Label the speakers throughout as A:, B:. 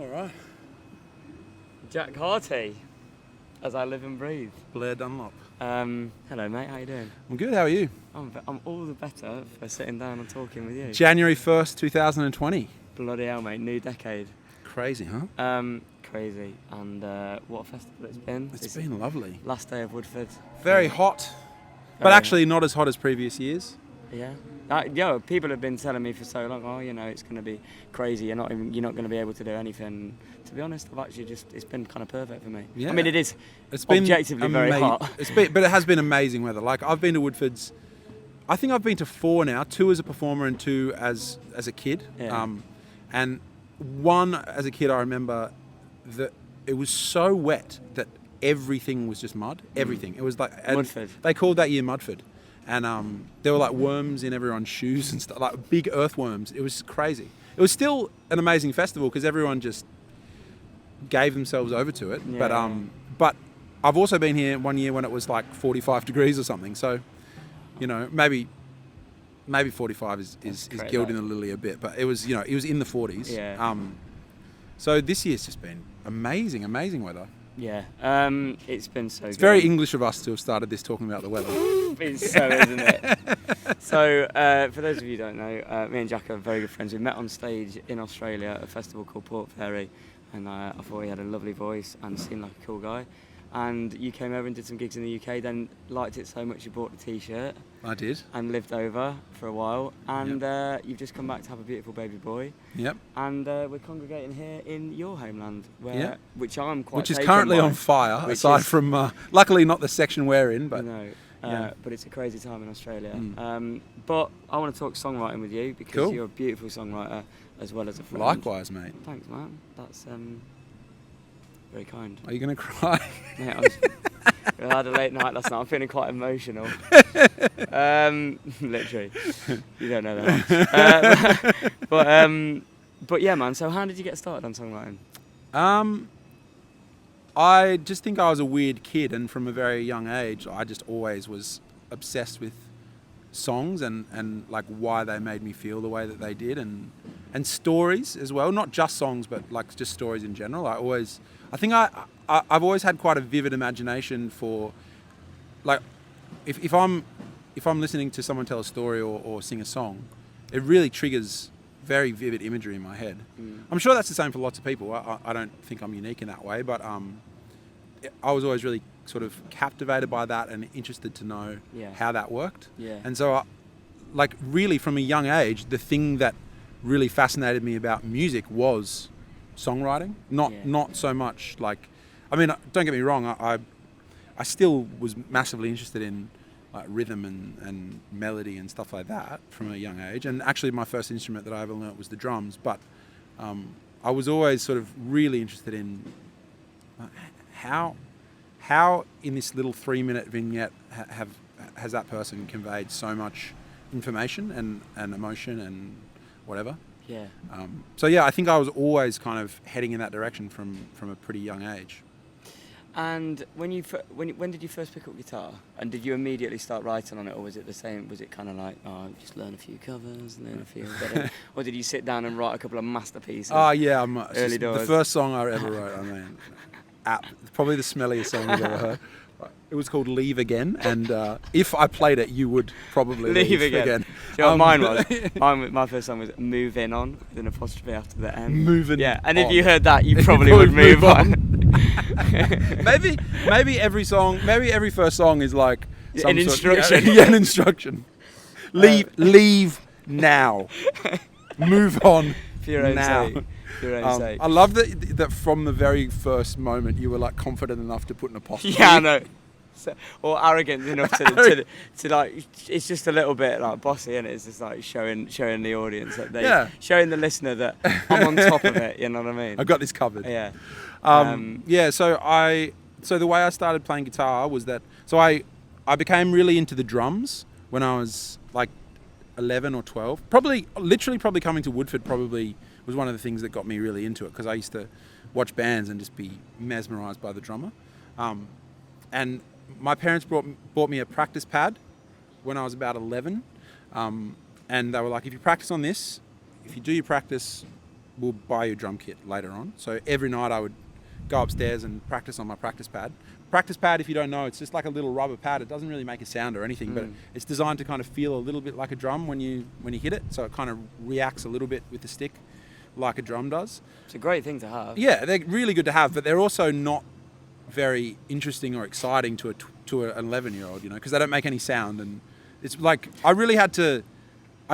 A: All right.
B: Jack Carty, as I live and breathe.
A: Blair Dunlop.
B: Hello, mate. How you doing?
A: I'm good. How are you?
B: I'm all the better for sitting down and talking with you.
A: January 1st, 2020.
B: Bloody hell, mate. New decade.
A: Crazy, huh?
B: Crazy. And what a festival it's been.
A: It's been lovely.
B: Last day of Woodford.
A: Very hot, but actually not as hot as previous years.
B: Yeah. People have been telling me for so long, it's going to be crazy. You're not going to be able to do anything. To be honest, it's been kind of perfect for me. Yeah. I mean, it's objectively very hot.
A: But it has been amazing weather. Like, I've been to Woodford's, I think I've been to 4 now, 2 as a performer and 2 as a kid.
B: Yeah.
A: And 1 as a kid, I remember that it was so wet that everything was just mud. Everything. It was like
B: Mudford.
A: They called that year Mudford. And there were like worms in everyone's shoes and stuff, like big earthworms. It was crazy. It was still an amazing festival because everyone just gave themselves over to it.
B: Yeah.
A: But I've also been here 1 year when it was like 45 degrees or something. So, maybe 45 is gilding the lily a bit, but it was it was in the 40s.
B: Yeah.
A: So this year's just been amazing weather.
B: Yeah. It's been so good.
A: It's very English of us to have started this talking about the weather.
B: It's so, isn't it? So, for those of you who don't know, me and Jack are very good friends. We met on stage in Australia at a festival called Port Fairy, and I thought he had a lovely voice and seemed like a cool guy. And you came over and did some gigs in the UK, then liked it so much you bought the T-shirt.
A: I did.
B: And lived over for a while. And you've just come back to have a beautiful baby boy.
A: Yep.
B: And we're congregating here in your homeland, which I'm quite
A: Which is
B: taken
A: currently
B: by,
A: on fire, aside from, luckily not the section we're in, but...
B: No. But it's a crazy time in Australia. But I want to talk songwriting with you because you're a beautiful songwriter as well as a friend.
A: Likewise, mate.
B: Thanks, man. That's very kind.
A: Are you going to cry?
B: Yeah, I had a late night last night. I'm feeling quite emotional. Literally. You don't know that. But yeah, man. So how did you get started on songwriting?
A: I just think I was a weird kid, and from a very young age, I just always was obsessed with songs and like why they made me feel the way that they did, and stories as well. Not just songs, but like just stories in general. I've always had quite a vivid imagination for, like, if I'm listening to someone tell a story or sing a song, it really triggers very vivid imagery in my head. I'm sure that's the same for lots of people. I don't think I'm unique in that way, but I was always really sort of captivated by that and interested to know how that worked.
B: Yeah.
A: And so, really from a young age, the thing that really fascinated me about music was songwriting. Not so much like, I mean, don't get me wrong, I still was massively interested in like rhythm and melody and stuff like that from a young age. And actually my first instrument that I ever learnt was the drums. But I was always sort of really interested in how in this little 3-minute vignette has that person conveyed so much information and emotion and whatever.
B: Yeah.
A: I think I was always kind of heading in that direction from a pretty young age.
B: And when did you first pick up guitar? And did you immediately start writing on it, or was it the same? Was it kind of like, just learn a few covers, learn a few, or did you sit down and write a couple of masterpieces? Early doors.
A: The first song I ever wrote, I mean, probably the smelliest song I've ever heard. It was called Leave Again, and if I played it, you would probably leave again.
B: Do you know what mine was? My first song was Moving On, with an apostrophe after the M.
A: Moving
B: Yeah, and
A: on.
B: If you heard that, you probably would move on.
A: maybe every first song is like
B: an instruction.
A: An instruction. Leave now. Move on.
B: For your own
A: now.
B: sake. For your own sake.
A: I love that from the very first moment you were like confident enough to put an apostrophe.
B: Yeah, I know. Or arrogant enough to like, it's just a little bit like bossy, isn't it? It's just like showing the audience that showing the listener that I'm on top of it. You know what I mean?
A: I've got this covered.
B: Yeah.
A: So the way I started playing guitar was that I became really into the drums when I was like 11 or 12. Probably coming to Woodford probably was one of the things that got me really into it, because I used to watch bands and just be mesmerised by the drummer. And my parents bought me a practice pad when I was about 11, and they were like, if you practice on this, if you do your practice will buy you a drum kit later on. So every night I would go upstairs and practice on my practice pad. Practice pad, if you don't know, it's just like a little rubber pad. It doesn't really make a sound or anything, but it's designed to kind of feel a little bit like a drum when you hit it. So it kind of reacts a little bit with the stick like a drum does.
B: It's a great thing to have.
A: Yeah, they're really good to have, but they're also not very interesting or exciting to an 11-year-old, you know, because they don't make any sound. And it's like I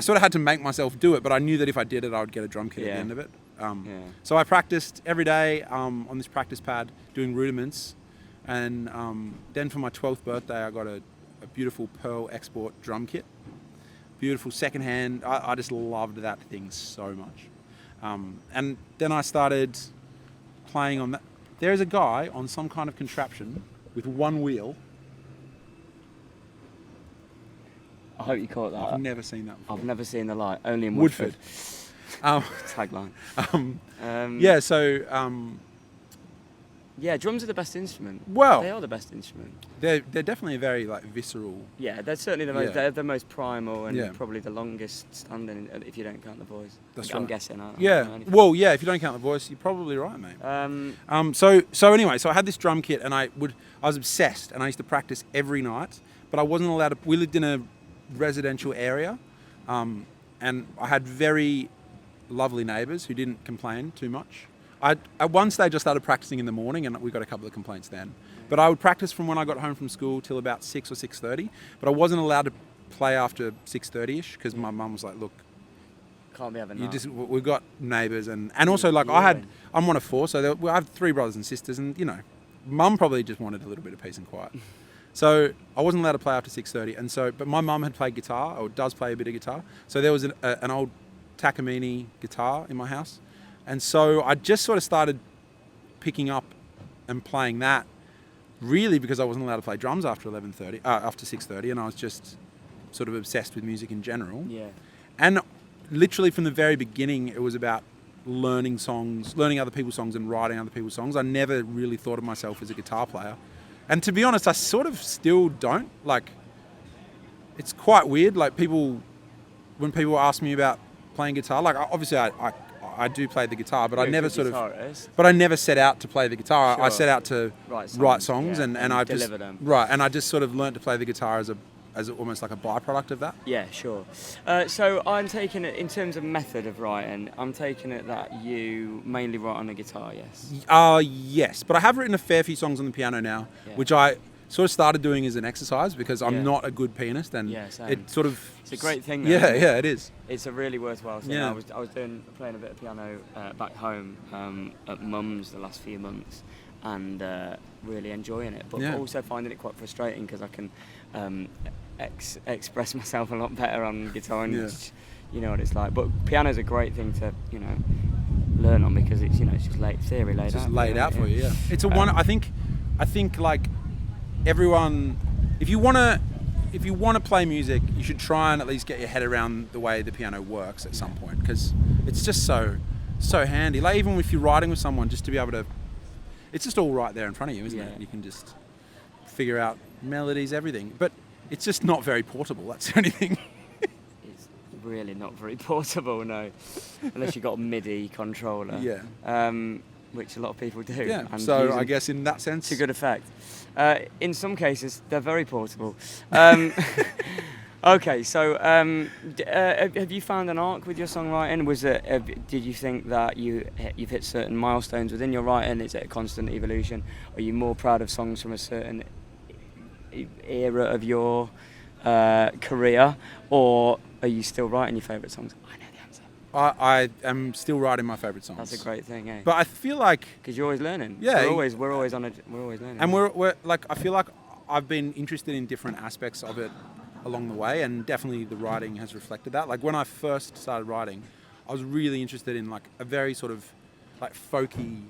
A: sort of had to make myself do it, but I knew that if I did it, I would get a drum kit at the end of it. So I practiced every day on this practice pad doing rudiments. And then for my 12th birthday, I got a beautiful Pearl Export drum kit. Beautiful secondhand. I just loved that thing so much. And then I started playing on that. There's a guy on some kind of contraption with one wheel.
B: I hope you caught that.
A: I've never seen that before.
B: I've never seen the light. Only in Woodford. Tagline. Yeah, drums are the best instrument.
A: Well,
B: they are the best instrument.
A: They're definitely a very like visceral.
B: Yeah, they're certainly the most. They're the most primal and probably the longest standing if you don't count the voice.
A: That's
B: I'm
A: right.
B: guessing.
A: Well, yeah. If you don't count the voice, you're probably right, mate. So anyway, so I had this drum kit and I was obsessed and I used to practice every night, but I wasn't allowed to. We lived in a residential area, and I had very lovely neighbours who didn't complain too much. At one stage I started practicing in the morning and we got a couple of complaints then. But I would practice from when I got home from school till about 6 or 6:30. But I wasn't allowed to play after 6:30ish because my mum was like, look,
B: can't be having that.
A: We've got neighbours and also like I'm one of four, so I have 3 brothers and sisters and you know, mum probably just wanted a little bit of peace and quiet. So I wasn't allowed to play after 6:30 and so, but my mum had played guitar or does play a bit of guitar. So there was an old Takamine guitar in my house. And so I just sort of started picking up and playing that really because I wasn't allowed to play drums after 6:30 and I was just sort of obsessed with music in general.
B: Yeah.
A: And literally from the very beginning it was about learning songs, learning other people's songs and writing other people's songs. I never really thought of myself as a guitar player. And to be honest, I sort of still don't. Like, it's quite weird. Like when people ask me about playing guitar, like obviously I do play the guitar, but I never I never set out to play the guitar. Sure. I set out to write songs and I
B: deliver them.
A: Right, and I just sort of learned to play the guitar as almost like a byproduct of that.
B: Yeah, sure. So I'm taking it in terms of method of writing. I'm taking it that you mainly write on a guitar, yes.
A: Yes, but I have written a fair few songs on the piano now, which I sort of started doing as an exercise because I'm not a good pianist and it sort of...
B: It's a great thing though,
A: yeah, it is.
B: It's a really worthwhile thing.
A: Yeah.
B: I was playing a bit of piano back home at mum's the last few months and really enjoying it, but also finding it quite frustrating because I can express myself a lot better on guitar and you know what it's like. But piano's a great thing to, you know, learn on because it's, you know, it's just theory laid out.
A: Just laid out for you, yeah. It's a one. I think like everyone, if you want to play music, you should try and at least get your head around the way the piano works at some point because it's just so handy. Like even if you're writing with someone, just to be able to, it's just all right there in front of you, isn't it? You can just figure out melodies, everything. But it's just not very portable. That's the only thing.
B: It's really not very portable, no, unless you've got a MIDI controller.
A: Yeah.
B: Which a lot of people do.
A: Yeah. So I guess in that sense,
B: to good effect. In some cases, they're very portable. Okay, so have you found an arc with your songwriting? Did you think that you've hit certain milestones within your writing? Is it a constant evolution? Are you more proud of songs from a certain era of your career, or are you still writing your favourite songs? I know the answer.
A: I am still writing my favourite songs.
B: That's a great thing, eh?
A: But I feel like
B: because you're always learning.
A: Yeah,
B: we're always learning.
A: And we're like I feel like I've been interested in different aspects of it along the way, and definitely the writing has reflected that. Like when I first started writing, I was really interested in like a very sort of like folky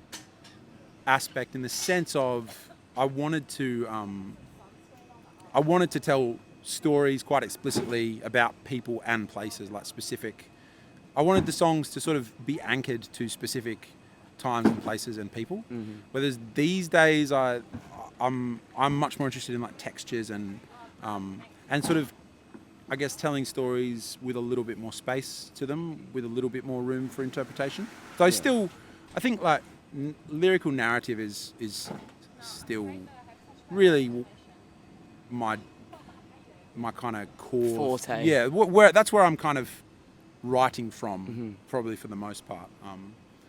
A: aspect in the sense of I wanted to tell stories quite explicitly about people and places, like specific. I wanted the songs to sort of be anchored to specific times and places and people.
B: Mm-hmm.
A: Whereas these days, I'm much more interested in like textures and sort of I guess, telling stories with a little bit more space to them, with a little bit more room for interpretation. So I think like lyrical narrative is still really my kind of core
B: forte.
A: Yeah, that's where I'm kind of writing from, probably for the most part.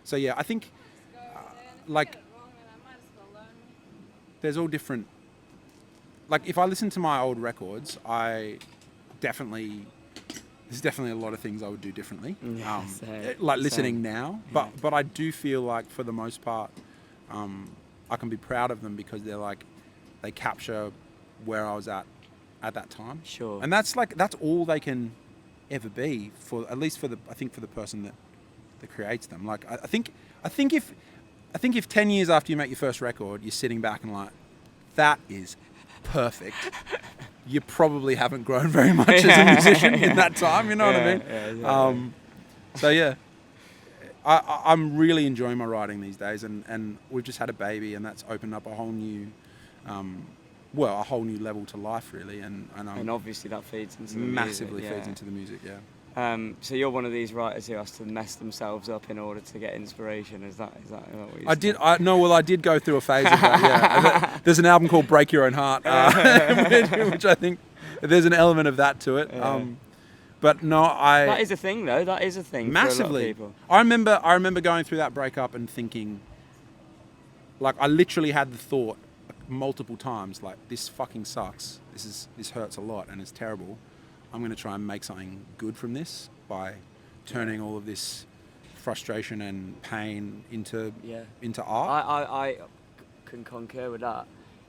A: So yeah, I think like there's all different. Like if I listen to my old records, there's definitely a lot of things I would do differently. Like listening now, but I do feel like for the most part, I can be proud of them because they capture where I was at that time.
B: Sure.
A: And that's all they can ever be, for at least for the person that creates them. Like I think if 10 years after you make your first record, you're sitting back and like, that is perfect, you probably haven't grown very much as a musician in that time. You know what I mean?
B: Yeah, exactly.
A: So yeah, I'm really enjoying my writing these days, and we've just had a baby, and that's opened up a whole new, a whole new level to life, really, and
B: obviously that feeds into the
A: massively
B: music,
A: feeds into the music. Yeah.
B: So you're one of these writers who has to mess themselves up in order to get inspiration. Is that what you
A: I did go through a phase of that. Yeah. There's an album called Break Your Own Heart, which I think there's an element of that to it.
B: Yeah.
A: But no,
B: that is a thing, though. That is a thing
A: massively.
B: for a lot of people.
A: I remember going through that breakup and thinking, like, I literally had the thought multiple times, like, this fucking sucks. This hurts a lot and it's terrible. I'm going to try and make something good from this by turning all of this frustration and pain into art.
B: I can concur with that.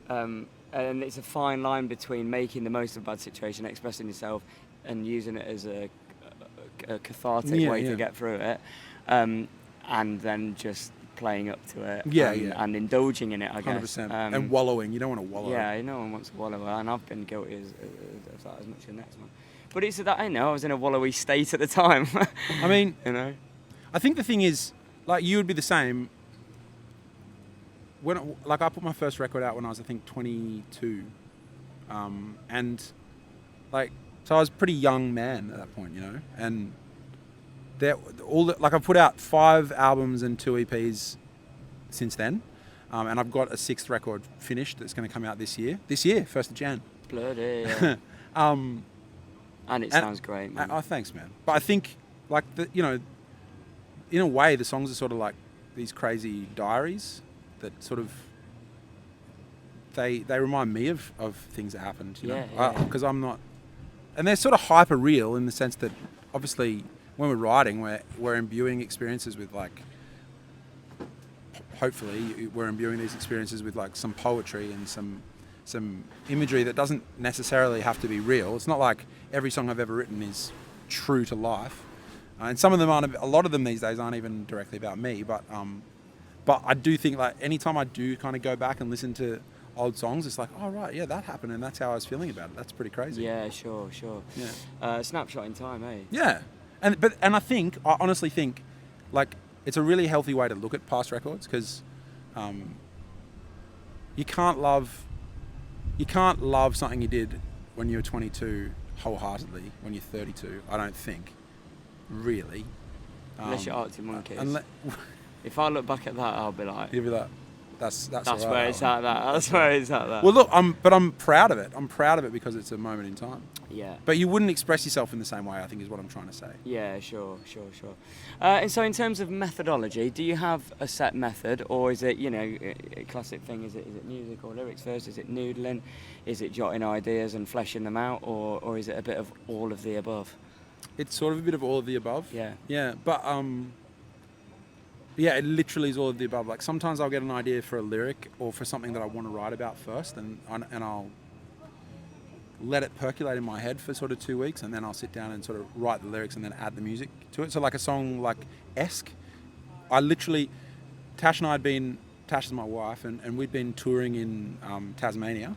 B: And it's a fine line between making the most of a bad situation, expressing yourself, and using it as a cathartic way to get through it, and then just playing up to it and indulging in it, I guess.
A: 100%. And wallowing. You don't want to wallow.
B: Yeah, no one wants to wallow, and I've been guilty of that as much as the next one. But it's that, I was in a wallowy state at the time.
A: I mean,
B: I
A: think the thing is, like, you would be the same. I put my first record out when I was, I think, 22, and so I was a pretty young man at that point, and I've put out 5 albums and 2 EPs since then, and I've got a 6th record finished that's going to come out this year, 1st of Jan.
B: Bloody, yeah. And it sounds great, man.
A: Oh, thanks, man. But I think, in a way, the songs are sort of like these crazy diaries that sort of, they remind me of things that happened, because I'm not, and they're sort of hyper real in the sense that, obviously, when we're writing, we're imbuing experiences with, like, hopefully we're imbuing these experiences with, like, some poetry and some imagery that doesn't necessarily have to be real. It's not like every song I've ever written is true to life, and some of them aren't. A lot of them these days aren't even directly about me. But I do think, like, anytime I do kind of go back and listen to old songs, it's like, oh right, yeah, that happened, and that's how I was feeling about it. That's pretty crazy.
B: Yeah, sure. Yeah. Snapshot in time, eh?
A: Yeah, and I honestly think, like, it's a really healthy way to look at past records, because you can't love something you did when you were 22 wholeheartedly when you're 32. I don't think, really.
B: Unless you're Arctic Monkeys. If I look back at that, I'll be like,
A: you'll be like, that's right,
B: where it's at. That's where it's at. That.
A: Well, look, I'm proud of it. I'm proud of it because it's a moment in time.
B: Yeah.
A: But you wouldn't express yourself in the same way, I think, is what I'm trying to say.
B: Yeah, sure. And so, in terms of methodology, do you have a set method, or is it, a classic thing? Is it music or lyrics first? Is it noodling? Is it jotting ideas and fleshing them out, or is it a bit of all of the above?
A: It's sort of a bit of all of the above.
B: Yeah.
A: Yeah, but it literally is all of the above. Like, sometimes I'll get an idea for a lyric or for something that I want to write about first, and I'll let it percolate in my head for sort of 2 weeks, and then I'll sit down and sort of write the lyrics and then add the music to it. So, like, a song like Esque, Tash is my wife, and we'd been touring in Tasmania.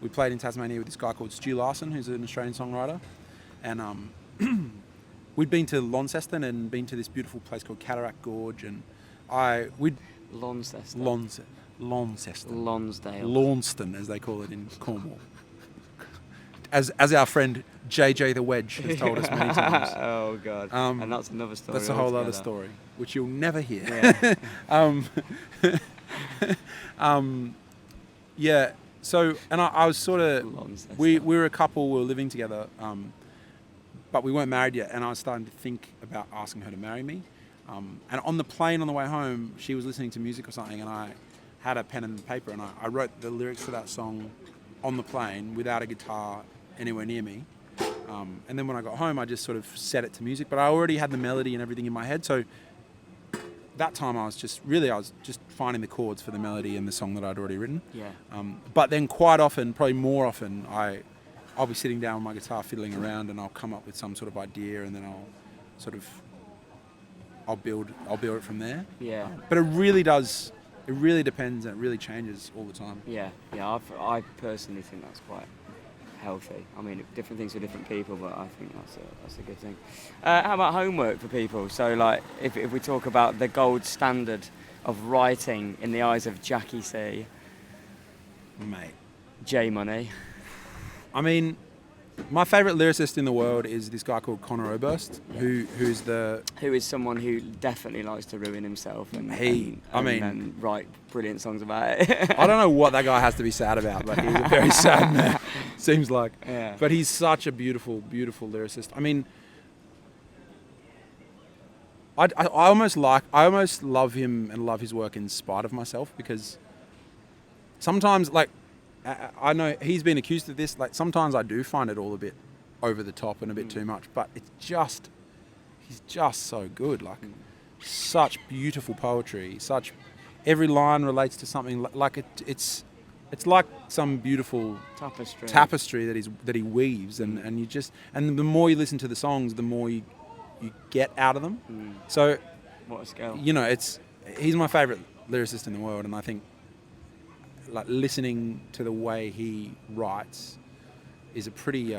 A: We played in Tasmania with this guy called Stu Larson, who's an Australian songwriter, and we'd been to Launceston and been to this beautiful place called Cataract Gorge, and
B: Launceston.
A: Launceston.
B: Lonsdale.
A: Launceston, as they call it in Cornwall. as our friend JJ the Wedge has told us many times.
B: Oh God! And that's another story.
A: That's a whole
B: altogether.
A: other story, which you'll never hear.
B: Yeah.
A: Yeah. So, and I was sort of,
B: Nonsense.
A: we were a couple, we were living together, but we weren't married yet, and I was starting to think about asking her to marry me. And on the plane on the way home, she was listening to music or something, and I had a pen and paper, and I wrote the lyrics to that song on the plane without a guitar anywhere near me. And then when I got home, I just sort of set it to music, but I already had the melody and everything in my head. So that time I was just finding the chords for the melody and the song that I'd already written.
B: Yeah.
A: But then quite often, probably more often, I'll be sitting down with my guitar fiddling around, and I'll come up with some sort of idea, and then I'll build it from there.
B: Yeah.
A: But it really depends, and it really changes all the time.
B: Yeah. I personally think that's quite healthy. I mean, different things for different people, but I think that's a good thing. How about homework for people? So, like, if we talk about the gold standard of writing in the eyes of Jacky C,
A: Mate.
B: J Money.
A: I mean, my favourite lyricist in the world is this guy called Connor Oberst, who
B: is someone who definitely likes to ruin himself and write brilliant songs about it.
A: I don't know what that guy has to be sad about, but he's a very sad man, seems like.
B: Yeah.
A: But he's such a beautiful, beautiful lyricist. I mean, I almost love him and love his work in spite of myself, because sometimes, like, I know he's been accused of this. Like, sometimes I do find it all a bit over the top and a bit too much, but he's just so good. Like, such beautiful poetry. Every line relates to something. Like it's like some beautiful tapestry that he weaves, and the more you listen to the songs, the more you get out of them. So,
B: what a skill.
A: You know, he's my favourite lyricist in the world, and I think, like, listening to the way he writes is a pretty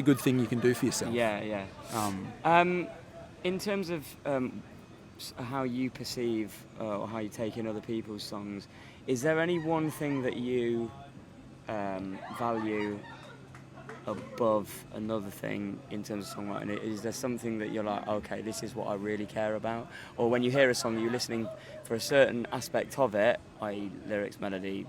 A: good thing you can do for yourself.
B: Yeah. In terms of how you perceive or how you take in other people's songs, is there any one thing that you value above another thing in terms of songwriting? Is there something that you're like, okay, this is what I really care about? Or when you hear a song, you're listening for a certain aspect of it, i.e. lyrics, melody,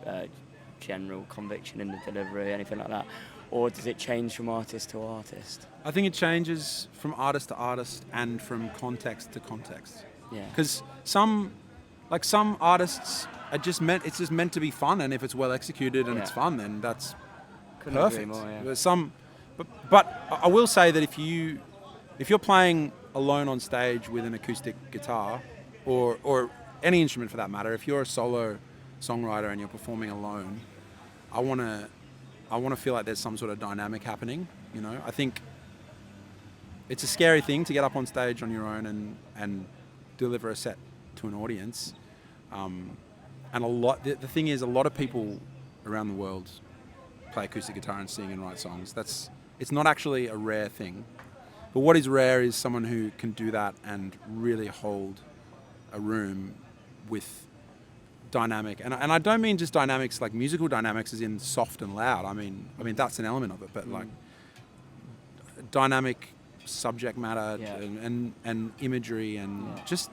B: general conviction in the delivery, anything like that? Or does it change from artist to artist?
A: I think it changes from artist to artist and from context to context.
B: Yeah.
A: Because some artists it's just meant to be fun, and if it's well executed and it's fun, then that's
B: Couldn't
A: perfect.
B: agree more, yeah.
A: But I will say that if you're playing alone on stage with an acoustic guitar, or any instrument for that matter, if you're a solo songwriter and you're performing alone, I want to feel like there's some sort of dynamic happening. You know, I think it's a scary thing to get up on stage on your own and deliver a set to an audience. And the thing is, a lot of people around the world play acoustic guitar and sing and write songs. It's not actually a rare thing. But what is rare is someone who can do that and really hold a room with dynamic. And I don't mean just dynamics like musical dynamics as in soft and loud. I mean that's an element of it, but like dynamic subject matter and imagery and just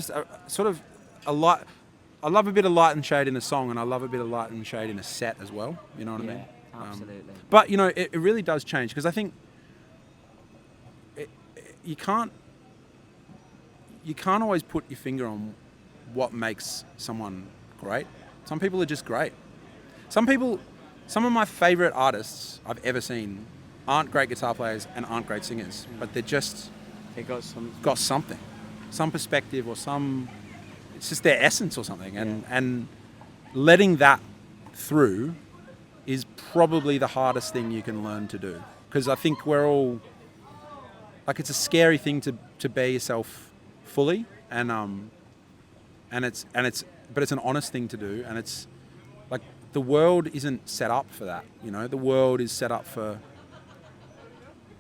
A: a sort of a lot. I love a bit of light and shade in a song, and I love a bit of light and shade in a set as well. You know what I mean?
B: Absolutely.
A: But you know, it really does change, because I think you can't always put your finger on what makes someone great. Some people are just great. Some of my favourite artists I've ever seen aren't great guitar players and aren't great singers, but they got something, some perspective or some. It's just their essence or something, and letting that through is probably the hardest thing you can learn to do, because I think we're all like, it's a scary thing to be yourself fully, but it's an honest thing to do, and it's like the world isn't set up for that. You know, the world is set up for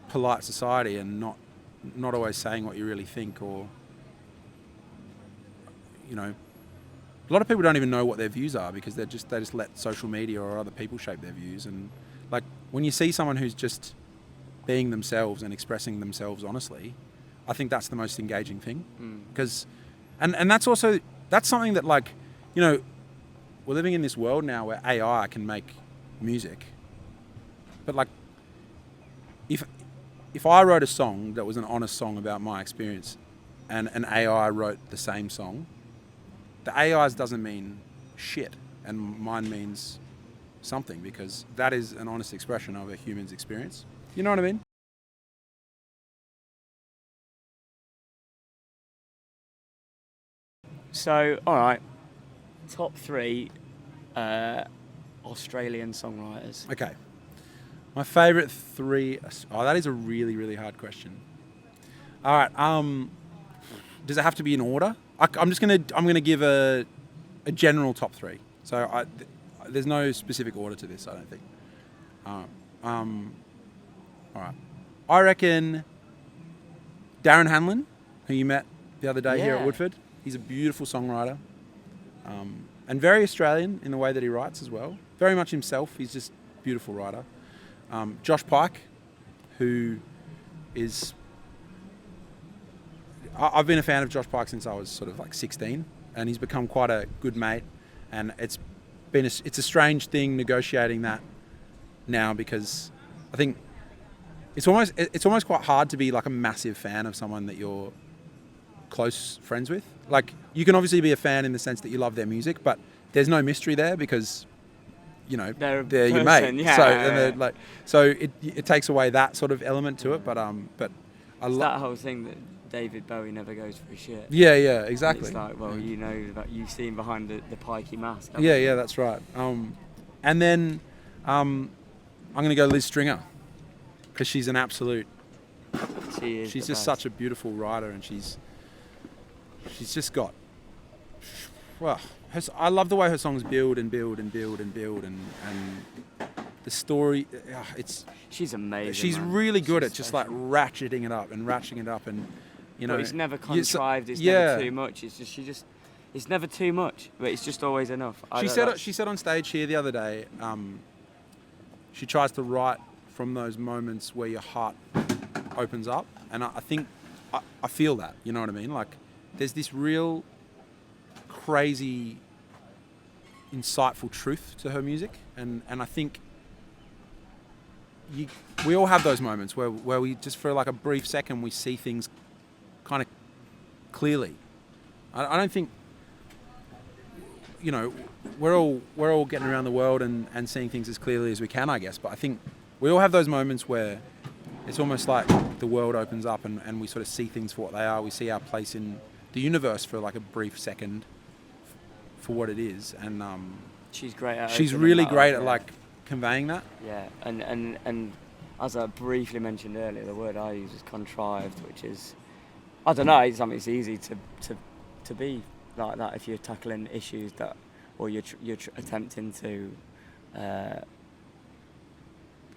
A: polite society and not always saying what you really think, or you know, a lot of people don't even know what their views are, because they just let social media or other people shape their views. And like, when you see someone who's just being themselves and expressing themselves honestly, I think that's the most engaging thing. Because, and that's also, that's something that, like, you know, we're living in this world now where AI can make music. But like, if I wrote a song that was an honest song about my experience and an AI wrote the same song, the AI's doesn't mean shit and mine means something, because that is an honest expression of a human's experience. You know what I mean?
B: So, all right, top 3 Australian songwriters.
A: Okay. My favourite 3... Oh, that is a really, really hard question. All right. Does it have to be in order? I'm gonna give a general top 3. So there's no specific order to this, I don't think. All right. I reckon Darren Hanlon, who you met the other day here at Woodford. He's a beautiful songwriter, and very Australian in the way that he writes as well. Very much himself. He's just a beautiful writer. Josh Pike, who is... I've been a fan of Josh Pike since I was sort of like 16, and he's become quite a good mate. And it's a strange thing negotiating that now, because I think it's almost quite hard to be like a massive fan of someone that you're close friends with. Like, you can obviously be a fan in the sense that you love their music, but there's no mystery there because, you know, they're your mate.
B: Yeah,
A: so it takes away that sort of element to it. But I love
B: that whole thing that David Bowie never goes for shit.
A: Yeah, exactly.
B: And it's like, well, you know that you've seen behind the pikey mask.
A: Yeah, that's right. And then I'm going to go Liz Stringer, because she's an absolute... She's just such a beautiful writer, and she's just got... Well, I love the way her songs build and build and build and build, and the story...
B: She's amazing.
A: She's really good at just like ratcheting it up, and you know...
B: But it's never contrived, it's never too much. It's just it's never too much, but it's just always enough.
A: She said on stage here the other day, she tries to write from those moments where your heart opens up, and I think I feel that, you know what I mean? Like, there's this real crazy insightful truth to her music, and I think we all have those moments where we just, for like a brief second, we see things kind of clearly. I don't think, you know, we're all getting around the world and seeing things as clearly as we can, I guess, but I think we all have those moments where it's almost like the world opens up and we sort of see things for what they are. We see our place in the universe for like a brief second for what it is, and
B: she's great at
A: she's really great at like conveying that.
B: Yeah, and as I briefly mentioned earlier, the word I use is contrived, which is, I don't know, it's easy to be like that if you're tackling issues that, or you're attempting to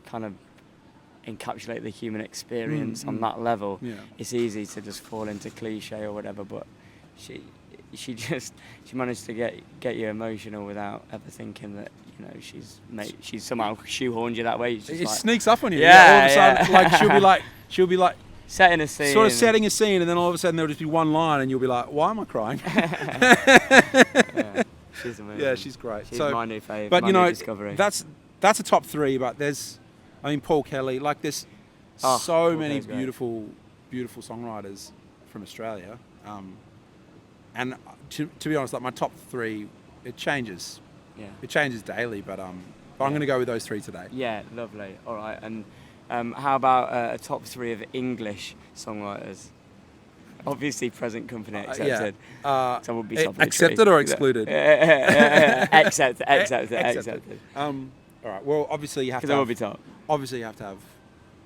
B: kind of encapsulate the human experience on that level. Yeah. It's easy to just fall into cliche or whatever, but she managed to get you emotional without ever thinking that, you know, she's somehow shoehorned you that way.
A: It sneaks up on you.
B: Yeah,
A: all of a sudden, like she'll be like
B: setting a scene,
A: sort of setting a scene, and then all of a sudden there'll just be one line, and you'll be like, "Why am I crying?"
B: Yeah, she's amazing.
A: Yeah, she's great.
B: She's my new fave.
A: But
B: my
A: you know,
B: new discovery.
A: that's a top 3. But there's, I mean, Paul Kelly. Like, there's so many beautiful songwriters from Australia. And to be honest, like, my top 3, it changes.
B: Yeah. It
A: changes daily, but I'm going to go with those 3 today.
B: Yeah, lovely. All right, and how about a top 3 of English songwriters? Obviously, present company accepted. So would be top
A: accepted
B: 3.
A: or excluded?
B: Accepted.
A: All right. Well, obviously you have to.
B: Because will be top.
A: Obviously, you have to have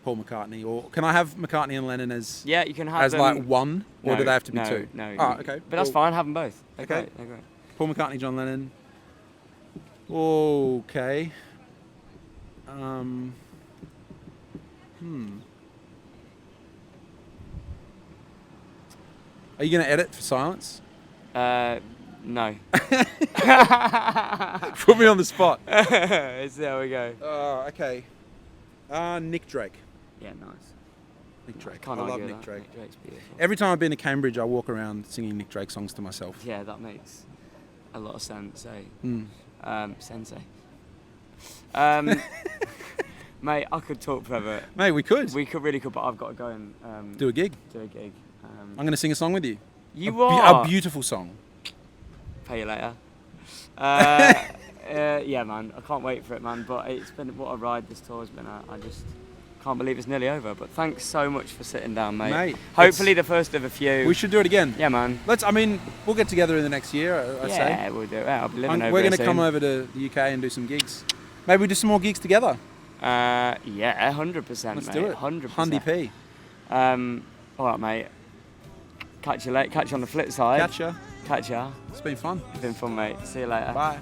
A: Paul McCartney, or can I have McCartney and Lennon as?
B: Yeah, you can have
A: as
B: them.
A: Like one, or do they have to be 2?
B: No.
A: Oh, okay.
B: But that's fine. Have them both. They're
A: okay.
B: Great. They're great.
A: Paul McCartney, John Lennon. Okay. Are you going to edit for silence?
B: No.
A: Put me on the spot.
B: There we go.
A: Okay. Nick Drake.
B: Yeah, nice.
A: Nick Drake.
B: Can't
A: I love
B: argue
A: Nick
B: that.
A: Drake.
B: Nick Drake's beautiful.
A: Every time I've been to Cambridge, I walk around singing Nick Drake songs to myself.
B: Yeah, that makes a lot of sense, eh? Sensei. Mate, I could talk forever.
A: Mate, we could.
B: We could really could, but I've got to go and
A: Do a gig.
B: I'm
A: going to sing a song with you.
B: You are?
A: A beautiful song.
B: Pay you later. Yeah, man. I can't wait for it, man. But it's been what a ride this tour has been. I just can't believe it's nearly over. But thanks so much for sitting down, mate. Hopefully the first of a few.
A: We should do it again.
B: Yeah, man.
A: We'll get together in the next year, I'd say.
B: Yeah, we'll do it. I'll be living over
A: We're
B: here
A: going to come over to the UK and do some gigs. Maybe we do some more gigs together.
B: Yeah, 100%,
A: Let's
B: mate.
A: do it.
B: 100%.
A: Hundy P.
B: All right, mate. Catch you on the flip side.
A: Catch ya.
B: Catch ya.
A: It's been fun.
B: It's been fun, mate. See you later.
A: Bye.